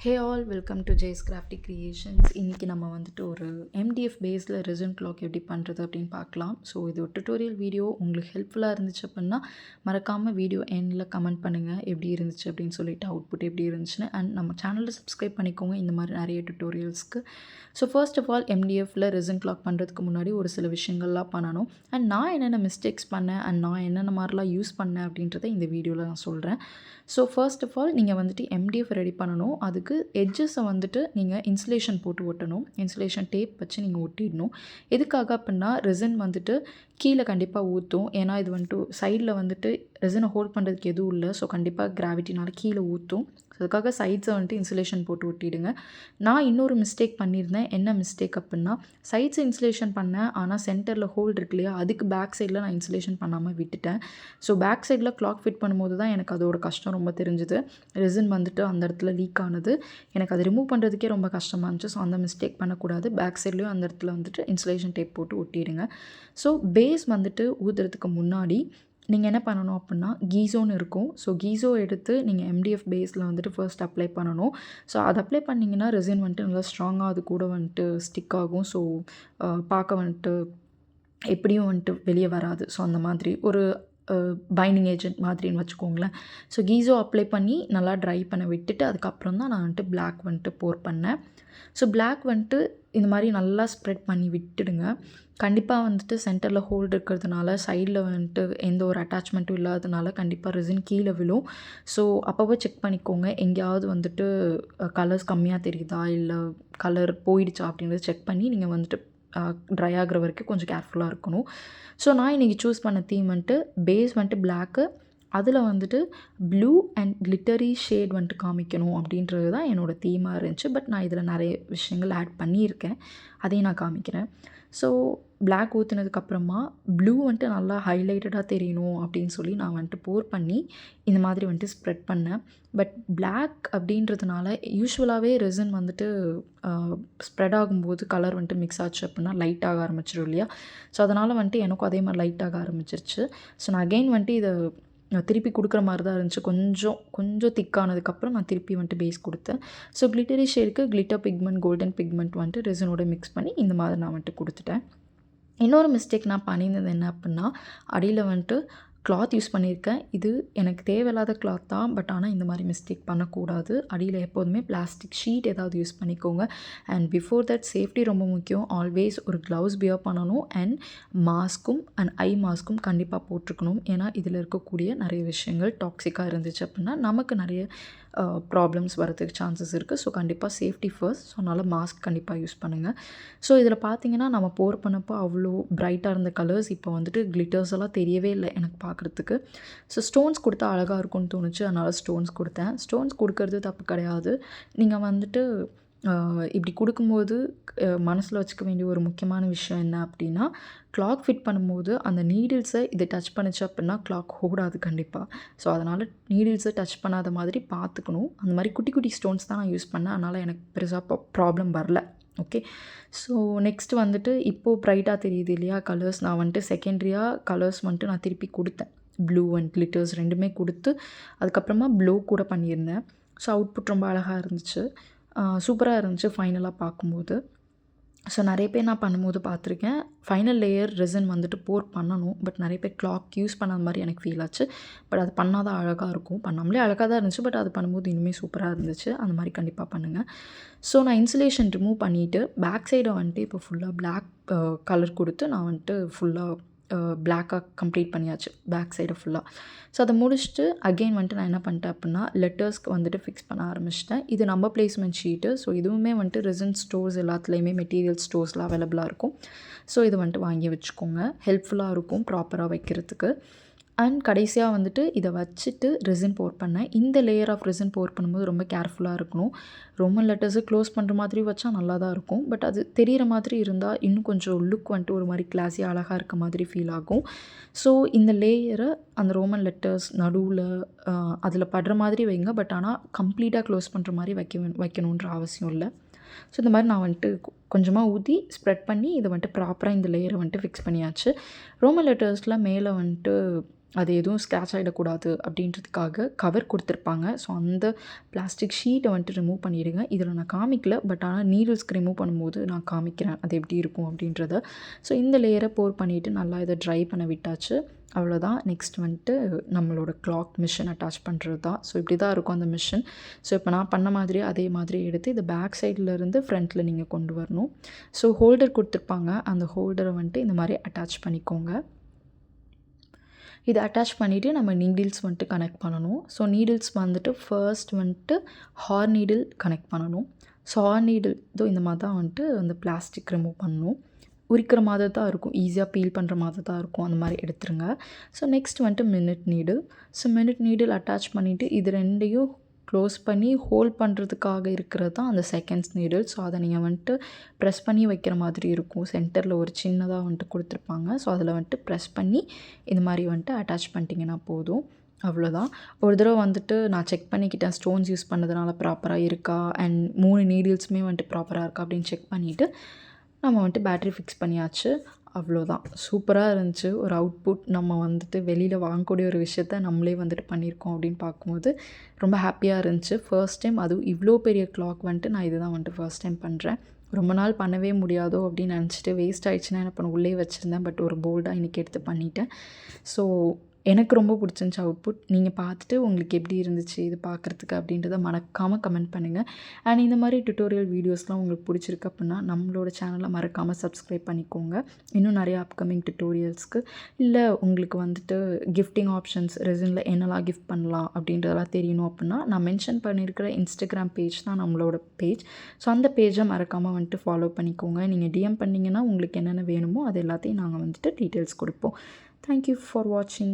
Hey all welcome to Jay's crafty creations. இன்றைக்கி நம்ம வந்துட்டு ஒரு எம்டிஎஃப் பேஸில் ரெசின் கிளாக் எப்படி பண்ணுறது அப்படின்னு பார்க்கலாம். ஸோ இது ஒரு டுட்டோரியல் வீடியோ. உங்களுக்கு ஹெல்ப்ஃபுல்லாக இருந்துச்சு அப்படின்னா மறக்காமல் வீடியோ எண்டில் கமெண்ட் பண்ணுங்கள் எப்படி இருந்துச்சு அப்படின்னு சொல்லிட்டு, அவுட்புட் எப்படி இருந்துச்சுன்னு. அண்ட் நம்ம சேனலில் சப்ஸ்கிரைப் பண்ணிக்கோங்க இந்த மாதிரி நிறைய டுட்டோரியல்ஸ்க்கு. ஸோ ஃபர்ஸ்ட் ஆஃப் ஆல் எம்டிஎஃப்பில் ரெசின் கிளாக் பண்ணுறதுக்கு முன்னாடி ஒரு சில விஷயங்கள்லாம் பண்ணணும். அண்ட் நான் என்னென்ன மிஸ்டேக்ஸ் பண்ணேன் அண்ட் நான் என்னென்ன மாதிரிலாம் யூஸ் பண்ணேன் அப்படின்றத இந்த வீடியோவில் நான் சொல்கிறேன். ஸோ ஃபர்ஸ்ட் ஆஃப் ஆல் நீங்கள் வந்துட்டு எம்டிஎஃப் ரெடி பண்ணணும். அதுக்கு எட்ஜஸை வந்துட்டு நீங்கள் இன்சுலேஷன் போட்டு ஒட்டணும். இன்சுலேஷன் டேப் வச்சு நீங்கள் ஒட்டிடணும். எதுக்காக அப்படின்னா ரெசின் வந்துட்டு கீழே கண்டிப்பாக ஊற்றும். ஏன்னா இது வந்துட்டு சைடில் வந்துட்டு ரெசினை ஹோல்ட் பண்ணுறதுக்கு எதுவும் இல்லை. ஸோ கண்டிப்பாக கிராவிட்டினால் கீழே ஊற்றும். ஸோ அதுக்காக சைட்ஸை வந்துட்டு இன்சுலேஷன் போட்டு ஒட்டிடுங்க. நான் இன்னொரு மிஸ்டேக் பண்ணியிருந்தேன். என்ன மிஸ்டேக் அப்படின்னா சைட்ஸ் இன்சுலேஷன் பண்ணேன், ஆனால் சென்டரில் ஹோல்ட் இருக்கு இல்லையா, அதுக்கு பேக் சைடில் நான் இன்சுலேஷன் பண்ணாமல் விட்டுட்டேன். ஸோ பேக் சைடில் கிளாக் ஃபிட் பண்ணும்போது தான் எனக்கு அதோட கஷ்டம் ரொம்ப தெரிஞ்சுது. ரெசின் வந்துட்டு அந்த இடத்துல லீக் ஆனது. எனக்கு அதை ரிமூவ் பண்ணுறதுக்கே ரொம்ப கஷ்டமாக இருந்துச்சு. ஸோ அந்த மிஸ்டேக் பண்ணக்கூடாது. பேக் சைட்லேயும் அந்த இடத்துல வந்துட்டு இன்சுலேஷன் டேப் போட்டு ஒட்டிடுங்க. ஸோ பேஸ் வந்துட்டு ஊற்றுறதுக்கு முன்னாடி நீங்கள் என்ன பண்ணணும் அப்படின்னா கீஸோன்னு இருக்கும். ஸோ கீஸோ எடுத்து நீங்கள் எம்டிஎஃப் பேஸில் வந்துட்டு ஃபர்ஸ்ட் அப்ளை பண்ணணும். ஸோ அதை அப்ளை பண்ணிங்கன்னா ரெசின் வந்துட்டு நல்லா ஸ்ட்ராங்காக அது கூட வந்துட்டு ஸ்டிக் ஆகும். ஸோ பார்க்க வந்துட்டு எப்படியும் வந்துட்டு வெளியே வராது. ஸோ அந்த மாதிரி ஒரு பைண்டிங் ஏஜென்ட் மாதிரின்னு வச்சுக்கோங்களேன். ஸோ கீஸோ அப்ளை பண்ணி நல்லா ட்ரை பண்ண விட்டுட்டு அதுக்கப்புறம் தான் நான் வந்துட்டு பிளாக் வந்துட்டு போர் பண்ணேன். ஸோ பிளாக் வந்துட்டு இந்த மாதிரி நல்லா ஸ்ப்ரெட் பண்ணி விட்டுடுங்க. கண்டிப்பாக வந்துட்டு சென்டரில் ஹோல்டு இருக்கிறதுனால சைடில் வந்துட்டு எந்த ஒரு அட்டாச்மெண்ட்டும் இல்லாததுனால கண்டிப்பாக ரெசின் கீழே விழும். ஸோ அப்போவே செக் பண்ணிக்கோங்க, எங்கேயாவது வந்துட்டு கலர்ஸ் கம்மியாக தெரியுதா இல்லை கலர் போயிடுச்சா அப்படின்றத செக் பண்ணி நீங்கள் வந்துட்டு ட்ரை ஆகிற வரைக்கும் கொஞ்சம் கேர்ஃபுல்லாக இருக்கணும். ஸோ நான் இன்றைக்கி சூஸ் பண்ண தீம் வந்துட்டு பேஸ் வந்துட்டு பிளாக்கு, அதில் வந்துட்டு ப்ளூ அண்ட் கிளிட்டரி ஷேட் வந்துட்டு காமிக்கணும் அப்படின்றது தான் என்னோடய தீமாக இருந்துச்சு. பட் நான் இதில் நிறைய விஷயங்கள் ஆட் பண்ணியிருக்கேன், அதையும் நான் காமிக்கிறேன். ஸோ பிளாக் ஊற்றுனதுக்கப்புறமா ப்ளூ வந்துட்டு நல்லா ஹைலைட்டடாக தெரியணும் அப்படின்னு சொல்லி நான் வந்துட்டு போர் பண்ணி இந்த மாதிரி வந்துட்டு ஸ்ப்ரெட் பண்ணேன். பட் பிளாக் அப்படின்றதுனால யூஸ்வலாகவே ரெசின் வந்துட்டு ஸ்ப்ரெட் ஆகும்போது கலர் வந்துட்டு மிக்ஸ் ஆச்சு அப்படின்னா லைட் ஆக ஆரம்பிச்சிடும் இல்லையா. ஸோ அதனால் வந்துட்டு எனக்கும் அதே மாதிரி லைட் ஆக ஆரம்பிச்சிருச்சு. ஸோ நான் அகெயின் வந்துட்டு இதை திருப்பி கொடுக்குற மாதிரி தான் இருந்துச்சு. கொஞ்சம் திக்கானதுக்கப்புறம் நான் திருப்பி வந்துட்டு பேஸ் கொடுத்தேன். ஸோ கிளிட்டரி ஷேடுக்கு கிளிட்டர் பிக்மெண்ட், கோல்டன் பிக்மெண்ட் வந்துட்டு ரெசினோட மிக்ஸ் பண்ணி இந்த மாதிரி நான் வந்துட்டு கொடுத்துட்டேன். இன்னொரு மிஸ்டேக் நான் பண்ணியிருந்தது என்ன அப்படின்னா அடியில் வந்துட்டு கிளாத் யூஸ் பண்ணியிருக்கேன். இது எனக்கு தேவையில்லாத கிளாத் தான். பட் ஆனால் இந்த மாதிரி மிஸ்டேக் பண்ணக்கூடாது. அடியில் எப்போதுமே பிளாஸ்டிக் ஷீட் ஏதாவது யூஸ் பண்ணிக்கோங்க. அண்ட் பிஃபோர் தட் சேஃப்டி ரொம்ப முக்கியம். ஆல்வேஸ் ஒரு க்ளவுஸ் வியர் பண்ணணும். அண்ட் மாஸ்க்கும் அண்ட் ஐ மாஸ்க்கும் கண்டிப்பாக போட்டிருக்கணும். ஏன்னா இதில் இருக்கக்கூடிய நிறைய விஷயங்கள் டாக்ஸிக்காக இருந்துச்சு அப்படின்னா நமக்கு நிறைய ப்ராப்ளம்ஸ் வரதுக்கு சான்சஸ் இருக்குது. ஸோ கண்டிப்பாக சேஃப்டி ஃபர்ஸ்ட். ஸோ அதனால் மாஸ்க் கண்டிப்பாக யூஸ் பண்ணுங்கள். ஸோ இதில் பார்த்தீங்கன்னா நம்ம போர் பண்ணப்போ அவ்வளோ பிரைட்டாக இருந்த கலர்ஸ் இப்போ வந்துட்டு கிளிட்டர்ஸ் எல்லாம் தெரியவே இல்லை எனக்கு பார்க்குறதுக்கு. ஸோ ஸ்டோன்ஸ் கொடுத்தா அழகாக இருக்கும்னு தோணுச்சு, அதனால் ஸ்டோன்ஸ் கொடுத்தேன். ஸ்டோன்ஸ் கொடுக்கறது தப்பு கிடையாது. நீங்கள் வந்துட்டு இப்படி கொடுக்கும்போது மனசில் வச்சுக்க வேண்டிய ஒரு முக்கியமான விஷயம் என்ன அப்படின்னா கிளாக் ஃபிட் பண்ணும்போது அந்த நீடில்ஸை இதை டச் பண்ணிச்சு அப்படின்னா கிளாக் ஓடாது கண்டிப்பாக. ஸோ அதனால் நீடில்ஸை டச் பண்ணாத மாதிரி பார்த்துக்கணும். அந்த மாதிரி குட்டி குட்டி ஸ்டோன்ஸ் தான் நான் யூஸ் பண்ணேன். அதனால் எனக்கு பெருசாக ப்ராப்ளம் வரல. ஓகே. ஸோ நெக்ஸ்ட் வந்துட்டு இப்போது ப்ரைட்டாக தெரியுது இல்லையா கலர்ஸ். நான் வந்துட்டு செகண்ட்ரியாக கலர்ஸ் வந்துட்டு நான் திருப்பி கொடுத்தேன். ப்ளூ அண்ட் கிளிட்டர்ஸ் ரெண்டுமே கொடுத்து அதுக்கப்புறமா ப்ளூ கூட பண்ணியிருந்தேன். ஸோ அவுட்புட் ரொம்ப அழகாக இருந்துச்சு, சூப்பராக இருந்துச்சு ஃபைனலாக பார்க்கும்போது. ஸோ நிறைய பேர் நான் பண்ணும்போது பார்த்துருக்கேன், ஃபைனல் லேயர் ரெசின் வந்துட்டு போர் பண்ணணும். பட் நிறைய பேர் கிளாக் யூஸ் பண்ணாத மாதிரி எனக்கு ஃபீல் ஆச்சு. பட் அது பண்ணால் தான் அழகாக இருக்கும். பண்ணாமலே அழகாக தான் இருந்துச்சு. பட் அது பண்ணும்போது இன்னுமே சூப்பராக இருந்துச்சு. அந்த மாதிரி கண்டிப்பாக பண்ணுங்கள். ஸோ நான் இன்சுலேஷன் ரிமூவ் பண்ணிவிட்டு பேக் சைடை வந்துட்டு இப்போ ஃபுல்லாக பிளாக் கலர் கொடுத்து நான் வந்துட்டு ஃபுல்லாக பிளாக்காக கம்ப்ளீட் பண்ணியாச்சு பேக் சைடு ஃபுல்லாக. ஸோ அதை முடிச்சுட்டு அகெயின் வந்துட்டு நான் என்ன பண்ணிட்டேன் அப்படின்னா லெட்டர்ஸ்க்கு வந்துட்டு ஃபிக்ஸ் பண்ண ஆரம்பிச்சிட்டேன். இது நம்ம பிளேஸ்மெண்ட் ஷீட்டு. ஸோ இதுவுமே வந்துட்டு ரெசின் ஸ்டோர்ஸ் எல்லாத்துலேயுமே மெட்டீரியல் ஸ்டோர்ஸில் அவைலபிளாக இருக்கும். ஸோ இது வந்துட்டு வாங்கி வச்சுக்கோங்க, ஹெல்ப்ஃபுல்லாக இருக்கும் ப்ராப்பராக வைக்கிறதுக்கு. அண்ட் கடைசியாக வந்துட்டு இதை வச்சுட்டு ரெசின் போர் பண்ணேன். இந்த லேயர் ஆஃப் ரெசின் போர் பண்ணும்போது ரொம்ப கேர்ஃபுல்லாக இருக்கணும். ரோமன் லெட்டர்ஸு க்ளோஸ் பண்ணுற மாதிரி வச்சா நல்லா தான் இருக்கும். பட் அது தெரிகிற மாதிரி இருந்தால் இன்னும் கொஞ்சம் லுக் வந்துட்டு ஒரு மாதிரி கிளாஸியாக அழகாக இருக்க மாதிரி ஃபீல் ஆகும். ஸோ இந்த லேயரை அந்த ரோமன் லெட்டர்ஸ் நடுவில் அதில் படுற மாதிரி வைங்க. பட் ஆனால் கம்ப்ளீட்டாக க்ளோஸ் பண்ணுற மாதிரி வைக்கணுன்ற அவசியம் இல்லை. ஸோ இந்த மாதிரி நான் வந்துட்டு கொஞ்சமாக ஊற்றி ஸ்ப்ரெட் பண்ணி இதை வந்துட்டு ப்ராப்பராக இந்த லேயரை வந்துட்டு ஃபிக்ஸ் பண்ணியாச்சு. ரோமன் லெட்டர்ஸில் மேலே வந்துட்டு அது எதுவும் ஸ்க்ராட்ச் ஆகிடக்கூடாது அப்படின்றதுக்காக கவர் கொடுத்துருப்பாங்க. ஸோ அந்த பிளாஸ்டிக் ஷீட்டை வந்துட்டு ரிமூவ் பண்ணிவிடுங்க. இதில் நான் காமிக்கல, பட் ஆனால் நீடில்ஸ்க்கு ரிமூவ் பண்ணும்போது நான் காமிக்கிறேன் அது எப்படி இருக்கும் அப்படின்றத. ஸோ இந்த லேயரை போர் பண்ணிவிட்டு நல்லா இதை ட்ரை பண்ண விட்டாச்சு. அவ்வளோதான். நெக்ஸ்ட் வந்துட்டு நம்மளோட கிளாக் மிஷின் அட்டாச் பண்ணுறது தான். ஸோ இப்படி தான் இருக்கும் அந்த மிஷின். ஸோ இப்போ நான் பண்ண மாதிரியே அதே மாதிரி எடுத்து இதை பேக் சைட்லேருந்து ஃப்ரண்ட்டில் நீங்கள் கொண்டு வரணும். ஸோ ஹோல்டர் கொடுத்துருப்பாங்க. அந்த ஹோல்டரை வந்துட்டு இந்த மாதிரி அட்டாச் பண்ணிக்கோங்க. இதை அட்டாச் பண்ணிவிட்டு நம்ம நீடில்ஸ் வந்துட்டு கனெக்ட் பண்ணணும். ஸோ நீடில்ஸ் வந்துட்டு ஃபர்ஸ்ட் வந்துட்டு ஹார் நீடில் கனெக்ட் பண்ணணும். ஸோ ஹார் நீடில் இந்த மாதிரி தான் வந்துட்டு அந்த பிளாஸ்டிக் ரிமூவ் பண்ணணும். உரிக்கிற மாதிரி தான் இருக்கும், ஈஸியாக பீல் பண்ணுற மாதிரி தான் இருக்கும். அந்த மாதிரி எடுத்துருங்க. ஸோ நெக்ஸ்ட் வந்துட்டு minute needle. So minute needle attach பண்ணிவிட்டு இது ரெண்டையும் க்ளோஸ் பண்ணி ஹோல்ட் பண்ணுறதுக்காக இருக்கிறது தான் அந்த செகண்ட்ஸ் நீடில். ஸோ அதை நீங்கள் வந்துட்டு ப்ரெஸ் பண்ணி வைக்கிற மாதிரி இருக்கும். சென்டரில் ஒரு சின்னதாக வந்துட்டு கொடுத்துருப்பாங்க. ஸோ அதில் வந்துட்டு ப்ரெஸ் பண்ணி இது மாதிரி வந்துட்டு அட்டாச் பண்ணிட்டீங்கன்னா போதும். அவ்வளோதான். ஒரு தடவை வந்துட்டு நான் செக் பண்ணிக்கிட்டேன், ஸ்டோன்ஸ் யூஸ் பண்ணதுனால ப்ராப்பராக இருக்கா அண்ட் 3 நீடில்ஸுமே வந்துட்டு ப்ராப்பராக இருக்கா அப்படின்னு செக் பண்ணிவிட்டு நம்ம வந்துட்டு பேட்ரி ஃபிக்ஸ் பண்ணியாச்சு. அவ்வளோதான். சூப்பராக இருந்துச்சு. ஒரு அவுட்புட் நம்ம வந்துட்டு வெளியில் வாங்கக்கூடிய ஒரு விஷயத்த நம்மளே வந்துட்டு பண்ணியிருக்கோம் அப்படின்னு பார்க்கும்போது ரொம்ப ஹாப்பியாக இருந்துச்சு. ஃபர்ஸ்ட் டைம் அதுவும் இவ்வளோ பெரிய கிளாக் வந்துட்டு நான் இதுதான் வந்துட்டு ஃபர்ஸ்ட் டைம் பண்ணுறேன். ரொம்ப நாள் பண்ணவே முடியாதோ அப்படின்னு நினச்சிட்டு வேஸ்ட் ஆகிடுச்சுன்னா என்ன பண்ண உள்ளே வச்சுருந்தேன். பட் ஒரு போல்டாக இன்றைக்கி எடுத்து பண்ணிட்டேன். ஸோ எனக்கு ரொம்ப பிடிச்சிருந்துச்சி அவுட்புட். நீங்கள் பார்த்துட்டு உங்களுக்கு எப்படி இருந்துச்சு இது பார்க்குறதுக்கு அப்படின்றத மறக்காமல் கமெண்ட் பண்ணுங்கள். அண்ட் இந்த மாதிரி டுட்டோரியல் வீடியோஸ்லாம் உங்களுக்கு பிடிச்சிருக்கு அப்படின்னா நம்மளோட சேனலை மறக்காமல் சப்ஸ்கிரைப் பண்ணிக்கோங்க. இன்னும் நிறையா அப்கமிங் டுட்டோரியல்ஸ்க்கு இல்லை உங்களுக்கு வந்துட்டு கிஃப்டிங் ஆப்ஷன்ஸ் ரெசினில் என்னெல்லாம் கிஃப்ட் பண்ணலாம் அப்படின்றதெல்லாம் தெரியணும் அப்படின்னா நான் மென்ஷன் பண்ணியிருக்கிற இன்ஸ்டாகிராம் பேஜ் தான் நம்மளோட பேஜ். ஸோ அந்த பேஜை மறக்காமல் வந்துட்டு ஃபாலோ பண்ணிக்கோங்க. நீங்கள் டிஎம் பண்ணிங்கன்னா உங்களுக்கு என்னென்ன வேணுமோ அது எல்லாத்தையும் நாங்கள் வந்துட்டு டீட்டெயில்ஸ் கொடுப்போம். Thank you for watching.